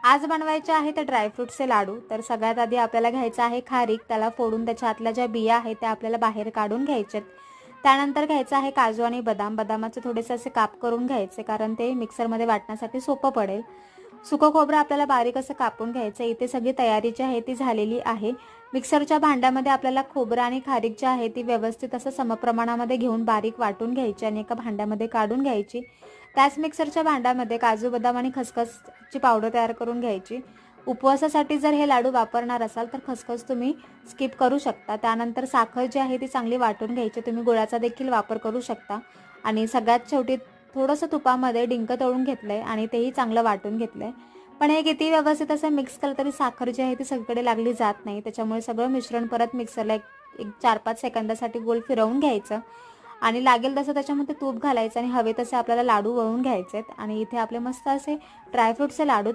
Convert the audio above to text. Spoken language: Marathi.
आज बनवायचे आहे ते ड्रायफ्रूटचे लाडू। तर सगळ्यात आधी आपल्याला घ्यायचं आहे खारीक, त्याला फोडून त्याच्या आतल्या ज्या बिया आहेत त्या आपल्याला बाहेर काढून घ्यायच्यात। त्यानंतर घ्यायचं आहे काजू आणि बदाम, बदामाचे थोडेसे असे काप करून घ्यायचे कारण ते मिक्सरमध्ये वाटण्यासाठी सोपं पडेल। सुकं खोबरं आपल्याला बारीक असं कापून घ्यायचं। इथे सगळी तयारी जी आहे ती झालेली आहे। मिक्सरच्या भांड्यामध्ये आपल्याला खोबरं आणि खारीक जी आहे ती व्यवस्थित असं समप्रमाणामध्ये घेऊन बारीक वाटून घ्यायची आणि एका भांड्यामध्ये काढून घ्यायची। त्याच मिक्सरच्या भांड्यामध्ये काजू बदाम आणि खसखसची पावडर तयार करून घ्यायची। उपवासासाठी जर हे लाडू वापरणार असाल तर खसखस तुम्ही स्किप करू शकता। त्यानंतर साखर जी आहे ती चांगली वाटून घ्यायची, तुम्ही गुळाचा देखील वापर करू शकता। आणि सगळ्यात शेवटी थोडंसं तुपामध्ये डिंक तळून घेतलंय आणि तेही चांगलं वाटून घेतलंय। पण हे किती व्यवस्थित असं मिक्स केलं तरी साखर जी आहे ती सगळीकडे लागली जात नाही, त्याच्यामुळे सगळं मिश्रण परत मिक्सरला एक 4-5 सेकंदासाठी गोल फिरवून घ्यायचं आणि लागेल तसं त्याच्यामध्ये तूप घालायचं आणि हवे तसे आपल्याला लाडू वळून घ्यायचे आहेत। आणि इथे आपले मस्त असे ड्रायफ्रूटचे लाडू